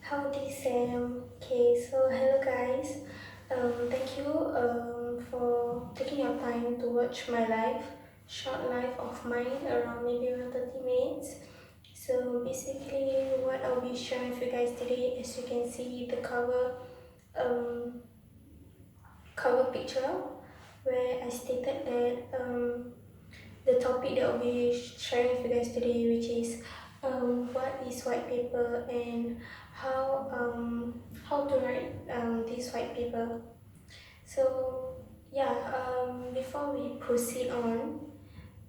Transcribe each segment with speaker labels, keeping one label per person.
Speaker 1: Howdy Sam. Okay, so hello guys. Thank you for taking your time to watch my short live of mine around maybe around 30 minutes. So basically what I'll be sharing with you guys today, as you can see the um, cover picture where I stated that the topic that I'll be sharing with you guys today, which is what is white paper and how to write this white paper. So yeah, before we proceed on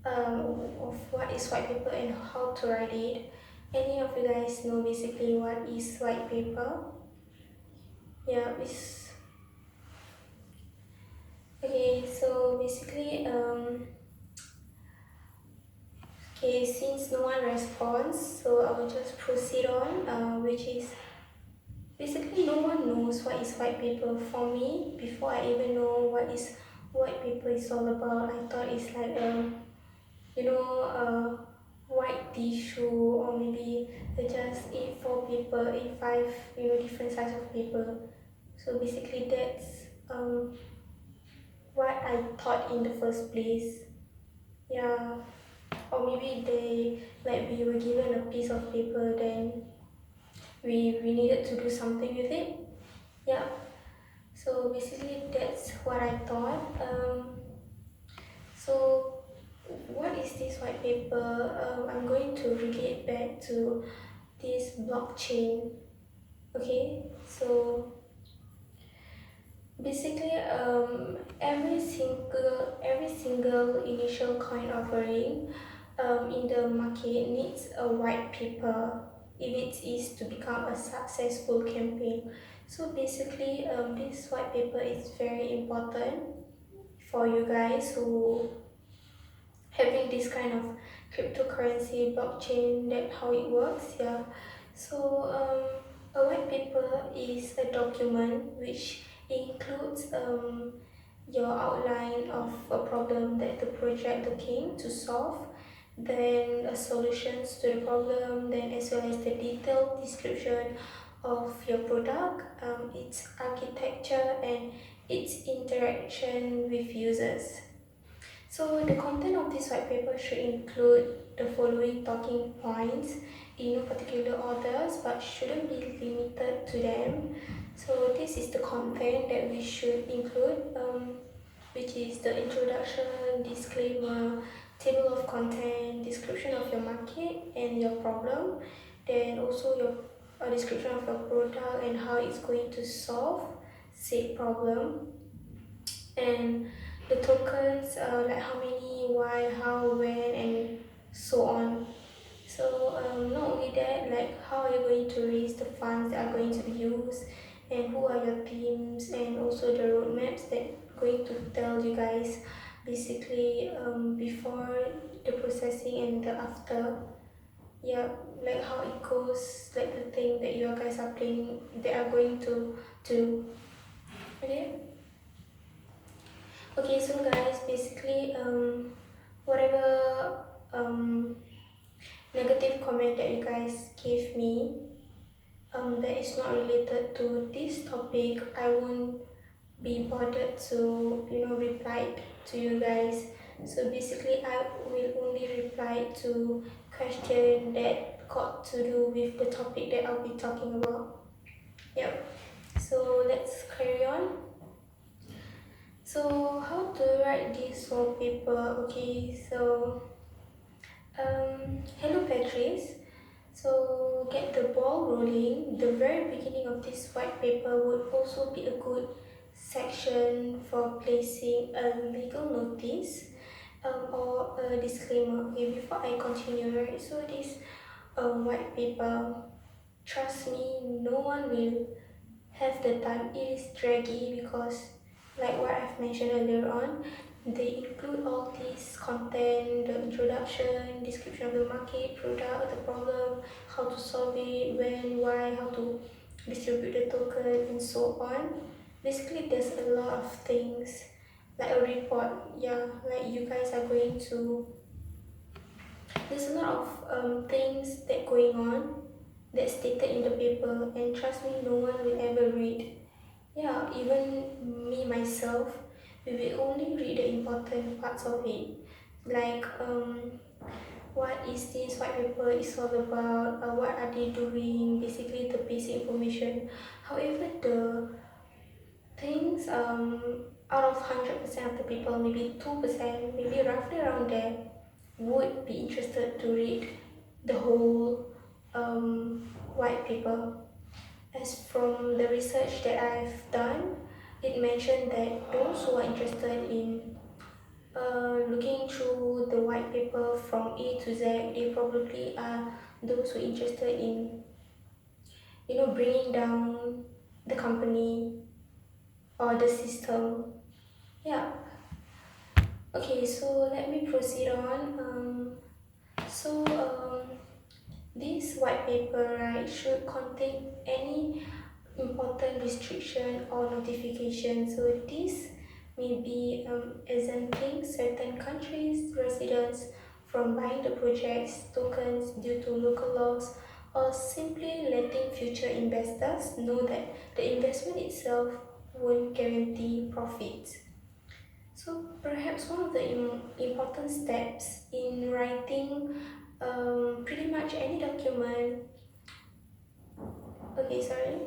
Speaker 1: of what is white paper and how to write it, any of you guys know basically what is white paper? Yeah, it's okay. So basically, okay, since no one responds, so I will just proceed on, which is basically no one knows what is white paper. For me, before I even know what is white paper is all about, I thought it's like a white tissue or maybe just A4 paper, A5, different size of paper. So basically that's what I thought in the first place. Yeah, or maybe they like we were given a piece of paper, then we needed to do something with it. Yeah. So basically that's what I thought. So what is this white paper? I'm going to relate back to this blockchain. Okay, so basically every single initial coin offering in the market needs a white paper if it is to become a successful campaign. So basically this white paper is very important for you guys who having this kind of cryptocurrency blockchain, that how it works. Yeah, so a white paper is a document which includes your outline of a problem that the project looking to solve, then solutions to the problem, then as well as the detailed description of your product, its architecture and its interaction with users. So the content of this white paper should include the following talking points in no particular orders, but shouldn't be limited to them. So this is the content that we should include, which is the introduction, disclaimer, table of content, description of your market and your problem, then also your description of your product and how it's going to solve said problem, and the tokens, like how many, why, how, when, and so on. So not only that, like how are you going to raise the funds that are going to be used, and who are your teams, and also the roadmaps that going to tell you guys basically before the processing and the after. Yeah, like how it goes, like the thing that you guys are playing, they are going to do. Okay. Okay, so guys, basically, whatever negative comment that you guys gave me, that is not related to this topic, I won't be bothered to, reply to you guys. So basically, I will only reply to question that got to do with the topic that I'll be talking about. Yep. So let's carry on. So how to write this wallpaper? Okay, so hello Patrice. So get the ball rolling. The very beginning of this white paper would also be a good section for placing a legal notice or a disclaimer. Okay, before I continue, right? So this white paper, trust me, no one will have the time. It is draggy because, like what I've mentioned earlier on, they include all this content, the introduction, description of the market, product, the problem, how to solve it, when, why, how to distribute the token, and so on. Basically, there's a lot of things, like a report. Yeah, like you guys are going to. There's a lot of things that going on. that's stated in the paper, and trust me, no one will ever read. Yeah, even me myself, we will only read the important parts of it, like what is this white paper is all about, what are they doing, basically the basic information. However, the things out of 100% of the people, maybe 2%, maybe roughly around there, would be interested to read the whole white paper. As from the research that I've done, it mentioned that those who are interested in looking through the white paper from A to Z, they probably are those who are interested in, bringing down the company or the system. Yeah. Okay, so let me proceed on. So this white paper, right, should contain any important restriction or notification. So this may be exempting certain countries' residents from buying the project's tokens due to local laws, or simply letting future investors know that the investment itself won't guarantee profits. So perhaps one of the important steps in writing pretty much any document. Okay, sorry.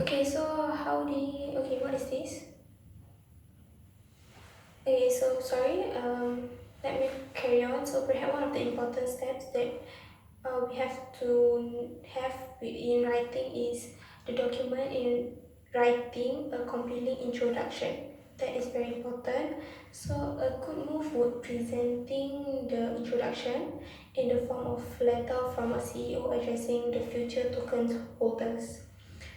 Speaker 1: Okay, so okay, what is this? Okay, so sorry, let me carry on. So perhaps one of the important steps that we have to have in writing is the document in writing a compelling introduction. That is very important. So a good move would presenting the introduction in the form of letter from a CEO addressing the future token holders.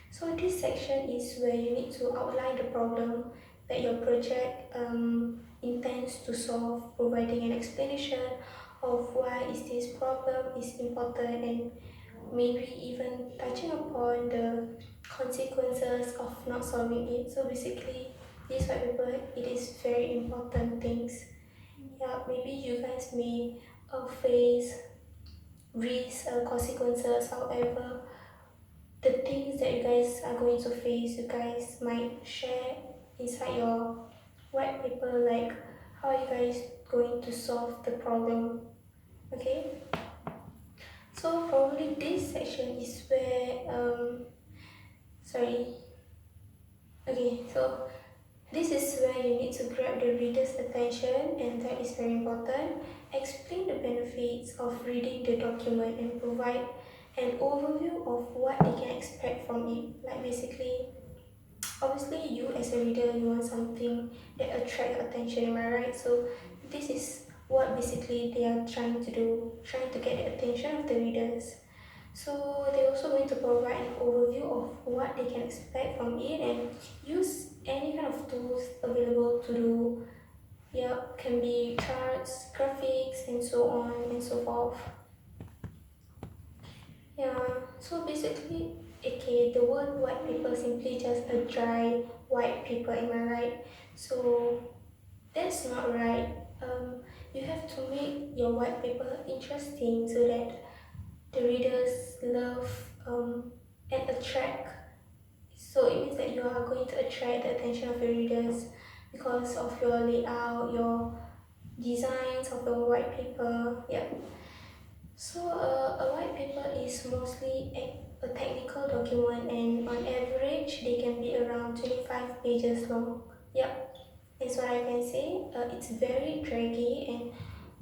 Speaker 1: So this section is where you need to outline the problem that your project intends to solve, providing an explanation of why is this problem is important, and maybe even touching upon the consequences of not solving it. So basically, this white paper, it is very important things. Yeah, maybe you guys may face risks, consequences. However, the things that you guys are going to face, you guys might share inside your white paper, like how are you guys going to solve the problem. Okay, so probably this section is where sorry, okay, so this is where you need to grab the reader's attention, and that is very important. Explain the benefits of reading the document and provide an overview of what they can expect from it. Like basically, obviously you as a reader, you want something that attract your attention, am I right? So this is what basically they are trying to do, trying to get the attention of the readers. So they're also going to provide an overview of what they can expect from it and use any kind of tools available to do. Yeah, can be charts, graphics, and so on and so forth. Yeah, so basically, okay, the word white paper simply just a dry white paper, am I right? So that's not right. You have to make your white paper interesting so that the readers love and attract. So it means that you are going to attract the attention of your readers because of your layout, your designs of your white paper. Yeah. So a white paper is mostly a technical document, and on average they can be around 25 pages long. Yep, that's what I can say. It's very draggy, and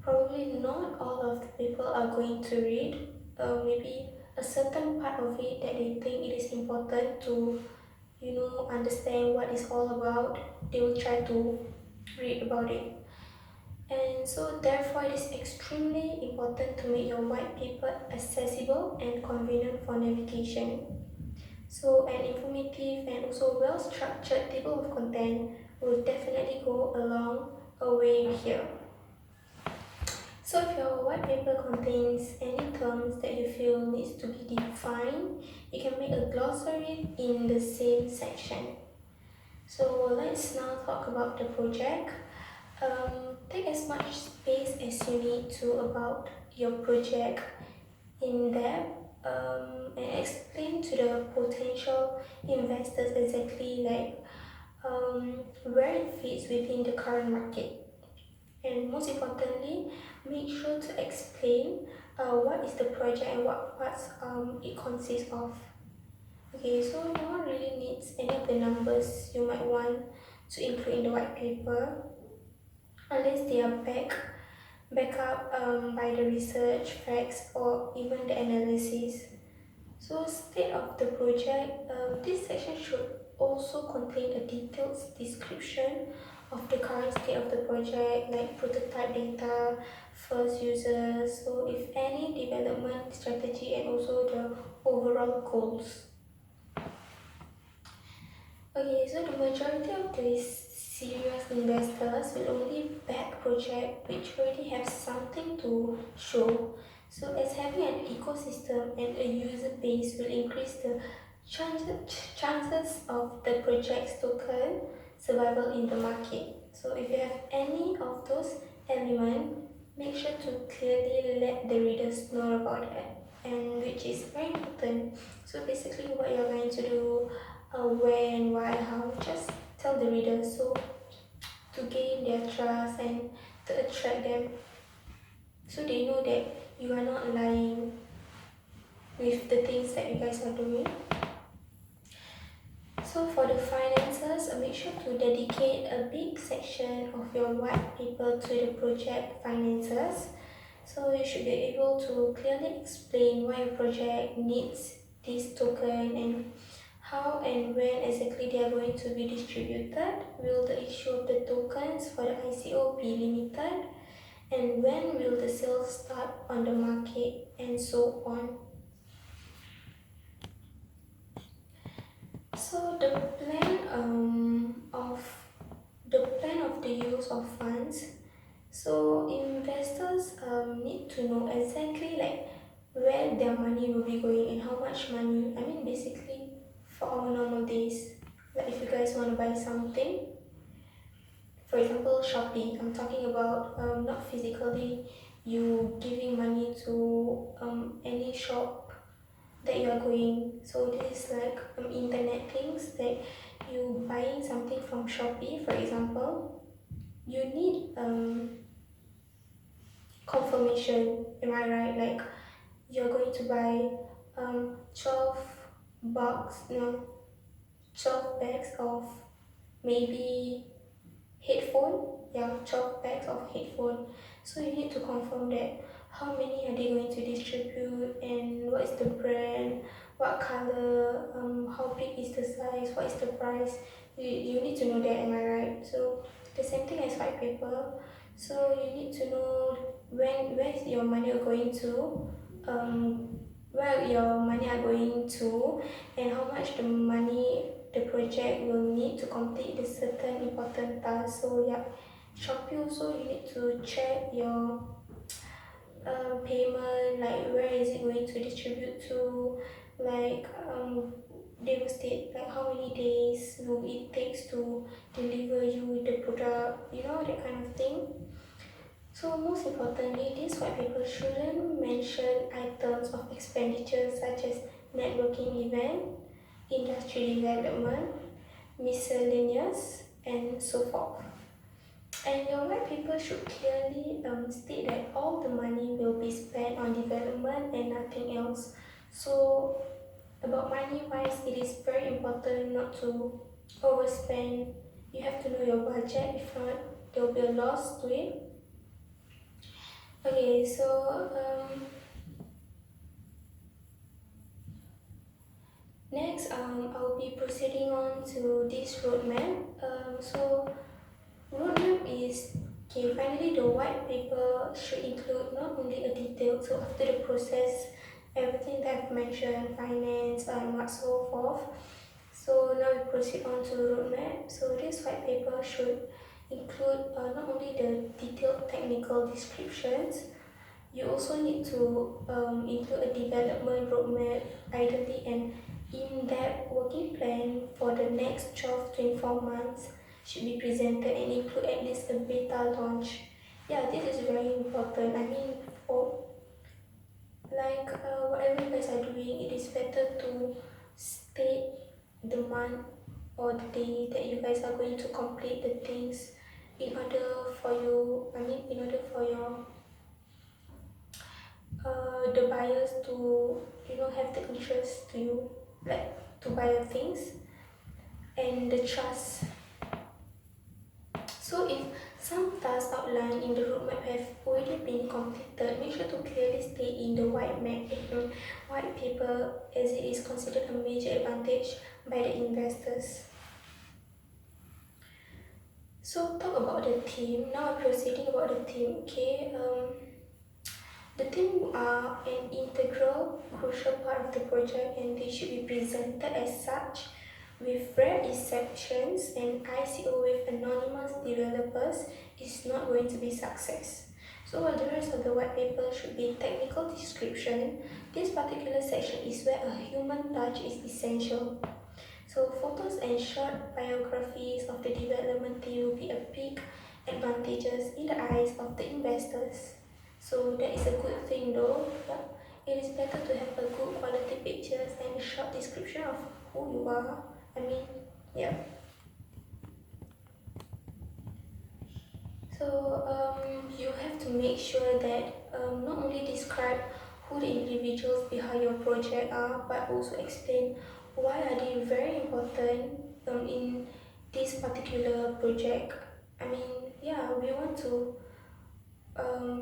Speaker 1: probably not all of the people are going to read. Maybe a certain part of it that they think it is important to, understand what it's all about. They will try to read about it. And so therefore it is extremely important to make your white paper accessible and convenient for navigation. So an informative and also well-structured table of content will definitely go along a way here. So if your white paper contains any terms that you feel needs to be defined, you can make a glossary in the same section. So let's now talk about the project. take as much space as you need to about your project in depth, and explain to the potential investors exactly where it fits within the current market. And most importantly, make sure to explain what is the project and what parts it consists of. Okay, so no one really needs any of the numbers you might want to include in the white paper unless they are back up by the research, facts, or even the analysis. So, state of the project, this section should also contain a detailed description of the current state of the project, like prototype data, first users, so if any development strategy, and also the overall goals. Okay, so the majority of these serious investors will only back project which already have something to show. So as having an ecosystem and a user base will increase the chances of the project's token survival in the market. So if you have any of those elements, make sure to clearly let the readers know about it, and which is very important. So basically what you're going to do, when, why, how, just tell the readers so to gain their trust and to attract them so they know that you are not lying with the things that you guys are doing. So for the finances, make sure to dedicate a big section of your white paper to the project finances. So you should be able to clearly explain why your project needs this token and how and when exactly they are going to be distributed. Will the issue of the tokens for the ICO be limited? And when will the sales start on the market, and so on. So the plan of the use of funds. So investors need to know exactly like where their money will be going and how much money. I mean basically for our normal days. Like if you guys want to buy something, for example Shopee, I'm talking about not physically you giving money to any shop that you are going. So this is like internet things that you buying something from Shopee, for example. You need confirmation. Am I right? Like you're going to buy 12 bucks, no, 12 bags of maybe headphone. Yeah, 12 bags of headphone. So you need to confirm that how many are they going to distribute and what is the brand, what color, how big is the size, what is the price. You need to know that, am I right? So the same thing as white paper. So you need to know where is your money going to, where your money are going to, and how much the money the project will need to complete the certain important task. So yeah, Shopee also you need to check your payment, like where is it going to distribute to, like they will state like how many days will it takes to deliver you the product, you know, that kind of thing. So most importantly, this white paper shouldn't mention items of expenditure such as networking event, industry development, miscellaneous, and so forth. And your white paper should clearly state that all the money will be spent on development and nothing else. So about money wise, it is very important not to overspend. You have to know your budget, if not there will be a loss to it. Okay, so next I'll be proceeding on to this roadmap. So roadmap is, okay, finally the white paper should include not only a detail, so after the process, everything that I've mentioned, finance and what so forth. So now we proceed on to the roadmap. So this white paper should include not only the detailed technical descriptions, you also need to include a development roadmap, ideally an in-depth working plan for the next 12 to 24 months should be presented and include at least a beta launch yeah, this is very important. I mean, for whatever you guys are doing, it is better to state the month or the day that you guys are going to complete the things in order for you, I mean, in order for your the buyers to have the interest to you, like to buy your things and the trust. So if some tasks outlined in the roadmap have already been completed, make sure to clearly state in the white paper, as it is considered a major advantage by the investors. So talk about the team. Now I'm proceeding about the team. Okay. The team are an integral, crucial part of the project, and they should be presented as such. With rare exceptions, an ICO with anonymous developers is not going to be success. So while the rest of the white paper should be technical description, this particular section is where a human touch is essential. So photos and short biographies of the development team will be a big advantages in the eyes of the investors. So that is a good thing though. Yeah. It is better to have a good quality pictures and a short description of who you are. I mean, yeah. So you have to make sure that not only describe who the individuals behind your project are, but also explain why are they very important in this particular project. I mean, yeah, we want to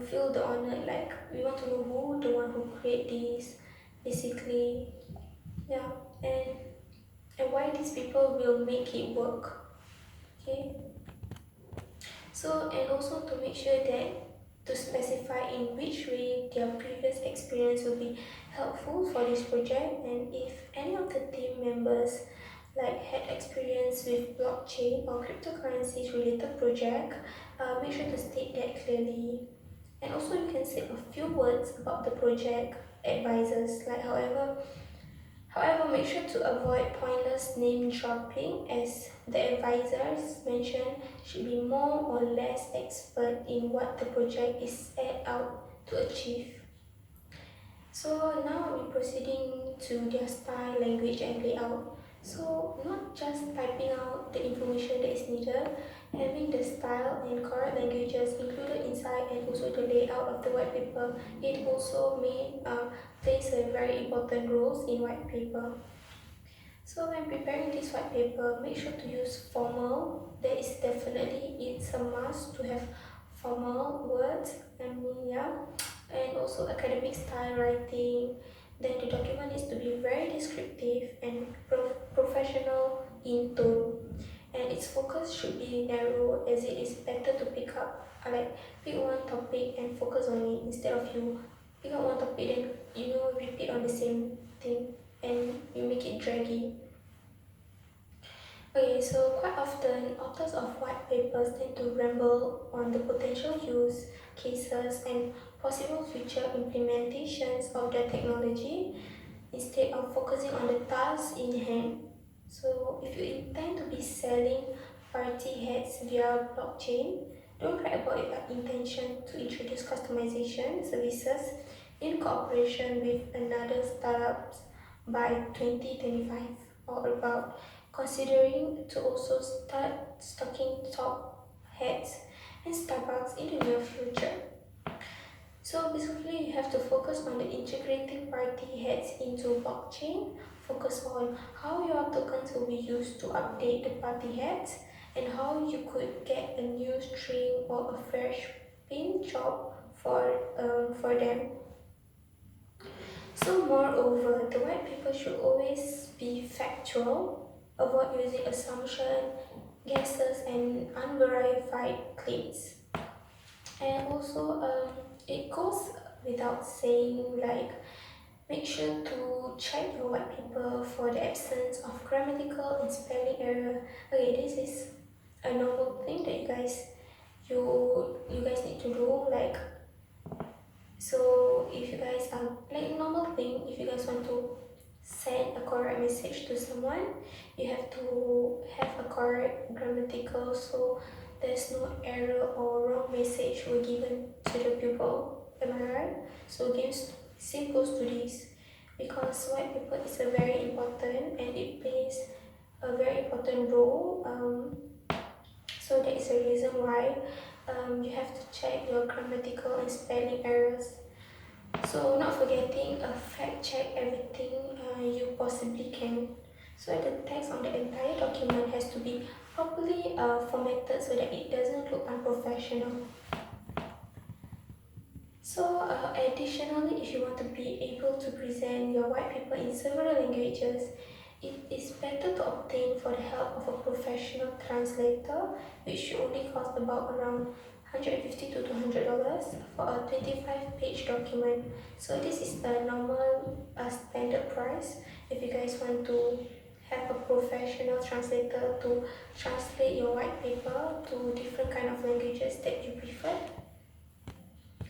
Speaker 1: feel the honor, like we want to know who the one who create this, basically, yeah, and why these people will make it work. Okay. So, and also to make sure that to specify in which way their previous experience will be helpful for this project, and if any of the team members had experience with blockchain or cryptocurrencies related project, make sure to state that clearly. And also you can say a few words about the project advisors, However, make sure to avoid pointless name dropping, as the advisors mentioned should be more or less expert in what the project is set out to achieve. So now we're proceeding to their style, language and layout. So not just typing out the information that is needed, having the style and correct languages included inside and also the layout of the white paper, it also plays a very important role in white paper. So when preparing this white paper, make sure to use formal. That is definitely, it's a must to have formal words. I mean, yeah, and also academic style writing. Then the document needs to be very descriptive and professional in tone. And its focus should be narrow, as it is better to pick one topic and focus on it instead of you pick up one topic and repeat on the same thing and you make it draggy. Okay, so quite often authors of white papers tend to ramble on the potential use cases and possible future implementations of their technology instead of focusing on the task in hand. So if you intend to be selling party hats via blockchain, don't write about your intention to introduce customization services in cooperation with another startups by 2025 or about, considering to also start stocking top hats and Starbucks in the near future. So basically you have to focus on the integrating party heads into blockchain, focus on how your tokens will be used to update the party heads and how you could get a new string or a fresh pin job for them. So moreover, the white paper should always be factual, avoid using assumption, guesses and unverified claims. And also it goes without saying, make sure to check your white paper for the absence of grammatical and spelling error. Okay, this is a normal thing that you guys need to do. So if you guys are normal thing, if you guys want to send a correct message to someone, you have to have a correct grammatical. So there's no error or wrong message were given to the pupil. Am I right? So again, same goes to this, because white paper is a very important and it plays a very important role. So that is the reason why you have to check your grammatical and spelling errors. So not forgetting fact check everything you possibly can. So the text on the entire document has to be properly formatted so that it doesn't look unprofessional. So additionally, if you want to be able to present your white paper in several languages, it is better to obtain for the help of a professional translator, which should only cost about around $150 to $200 for a 25-page document. So this is the normal standard price if you guys want to have a professional translator to translate your white paper to different kind of languages that you prefer.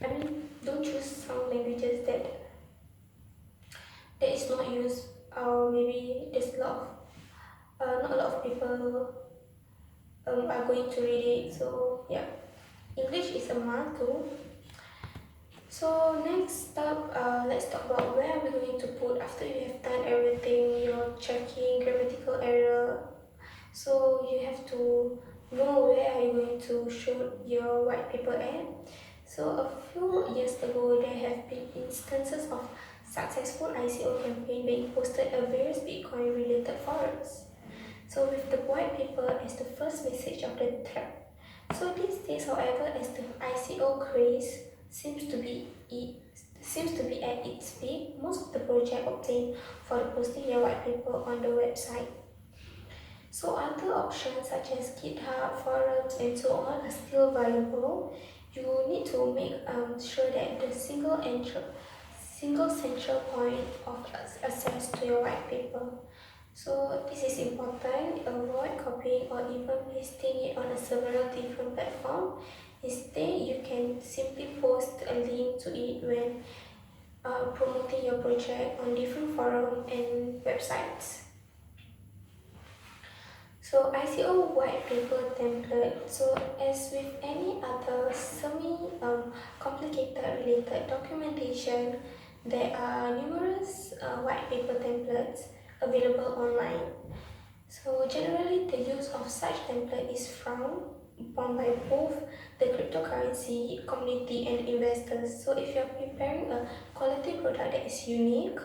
Speaker 1: I mean, don't choose some languages that is not used, or maybe there's a lot of not a lot of people are going to read it. So yeah, English is a must too. So next up, let's talk about where are we going to put after you have done everything, you're checking grammatical error. So you have to know where are you going to shoot your white paper at. So a few years ago, there have been instances of successful ICO campaign being posted at various Bitcoin related forums. So with the white paper as the first message of the thread. So these days, however, as the ICO craze seems to be at its peak, most of the project obtained for posting their white paper on the website. So other options such as GitHub, forums, and so on are still viable. You need to make sure that the single central point of access to your white paper. So this is important. Avoid copying or even pasting it on several different platforms. Instead, you can simply post a link to it when promoting your project on different forums and websites. So ICO white paper template. So as with any other complicated related documentation, there are numerous white paper templates available online. So generally the use of such template is frowned upon by both the cryptocurrency community and investors. So if you're preparing a quality product that is unique,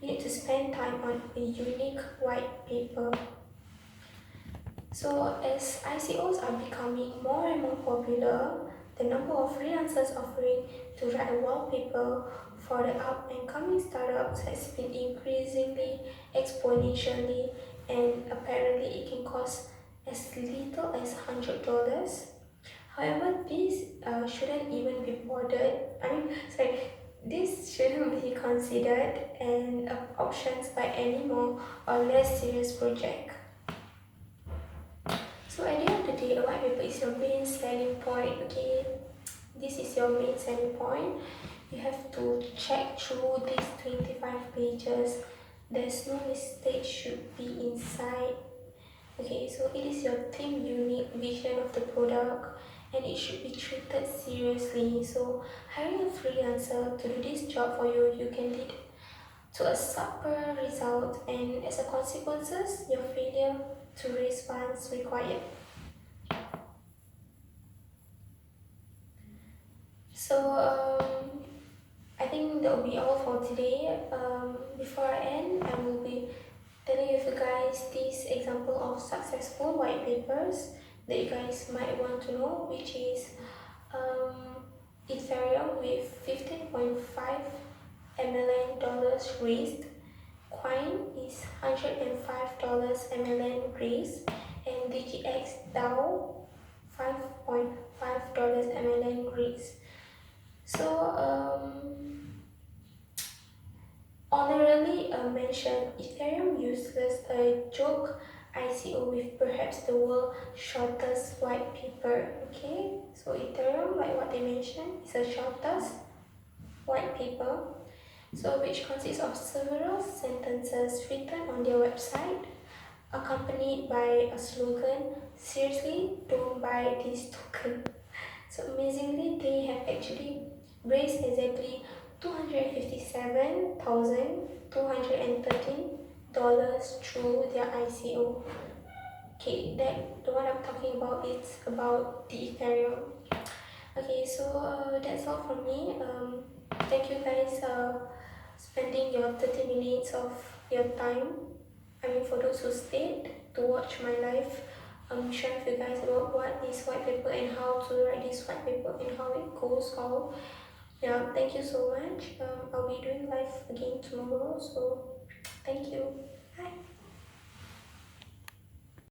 Speaker 1: you need to spend time on a unique white paper. So as ICOs are becoming more and more popular, the number of freelancers offering to write a wallpaper for the up and coming startups has been increasingly exponentially, and apparently it can cost as little as $100. However, this shouldn't even be this shouldn't be considered an options by any more or less serious project. So at the end of the day, a white paper is your main selling point, okay? This is your main selling point. You have to check through these 25 pages. There's no mistake should be inside. Okay, so it is your team unique vision of the product and it should be treated seriously. So hiring a freelancer to do this job for you, you can lead to a subpar result, and as a consequences, your failure to raise funds required. So I think that will be all for today. Before I end, I will be telling you guys this example of successful white papers that you guys might want to know, which is Ethereum with 15.5 MLN dollars raised. Coin is $105 MLN raised, and DGX DAO $5.5 MLN raised. So honorably mentioned, Ethereum uses a joke ICO with perhaps the world's shortest white paper. Okay, so Ethereum, like what they mentioned, is the shortest white paper, so which consists of several sentences written on their website accompanied by a slogan, "Seriously, don't buy this token." So amazingly, they have actually raised exactly $257,213 through their ICO. Okay, that the one I'm talking about is about the Ethereum. Okay, so that's all from me. Thank you guys spending your 30 minutes of your time. I mean, for those who stayed to watch my live, share with you guys about what is white paper and how to write this white paper and how it goes all. Yeah, thank you so much. I'll be doing live again tomorrow, so thank you.